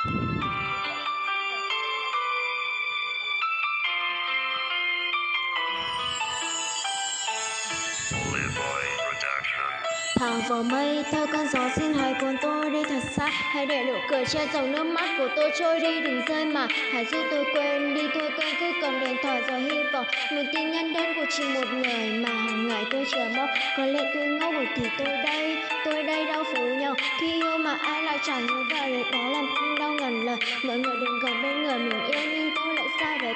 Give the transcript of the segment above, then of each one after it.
Thả vào mây theo cơn gió, xin hãy cuốn tôi đi thật xa, hãy để nụ cười che dòng nước mắt của tôi trôi đi đừng rơi mà, hãy giúp tôi quên đi thôi cơn cứ cầm đèn thở giờ hy vọng một tin nhắn đến của chỉ một người mà hàng ngày tôi chờ mong. Có lẽ tôi ngốc rồi thì tôi đây đau phủ nhau, khi yêu mà ai lại chẳng như vậy, để đó làm tim đau ngàn lần. Mọi người đừng gần bên người mình yêu nhưng tôi lại xa về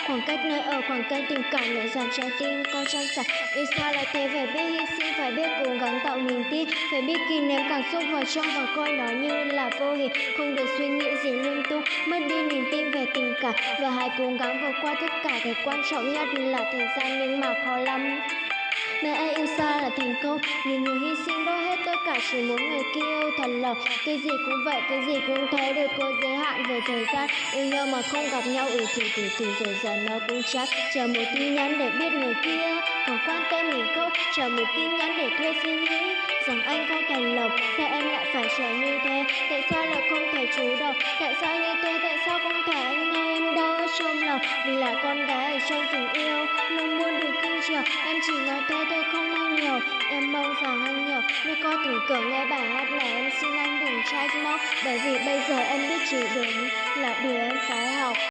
khoảng cách nơi ở, khoảng cách tình cảm nhẹ dần trái tim con trong sạch. Yêu xa là thế, phải biết hy sinh, phải biết cố gắng tạo niềm tin, phải biết kìm nén cảm xúc vào trong và coi nó như là vô hình, không được suy nghĩ gì lung tung, mất đi niềm tin về tình cảm và hãy cố gắng vượt qua tất cả. Cái quan trọng nhất là thời gian nhưng mà khó lắm. Mấy ai yêu xa là thành công, nhiều người hy sinh đốt hết tất cả chỉ muốn người kia yêu thật lòng. Cái gì cũng vậy, cái gì cũng thế, đều có giới hạn về thời gian. Yêu nhau mà không gặp nhau từ rồi dần nó cũng chán. Chờ một tin nhắn để biết người kia còn quan tâm mình không, chờ một tin nhắn để thuê suy nghĩ rằng anh không thành lòng. Sao em lại phải chờ như thế, tại sao lại không thể chủ động, tại sao như thế, tại sao không thể anh ơi. Em đau ở trong lòng vì là con gái ở trong tình yêu, luôn muốn được cưng chiều. Em chỉ nói thế thôi không nói nhiều, em mong rằng anh hiểu. Nếu có tình cờ nghe bài hát này em xin anh đừng trách móc, bởi vì bây giờ em biết chịu đựng là điều em phải học.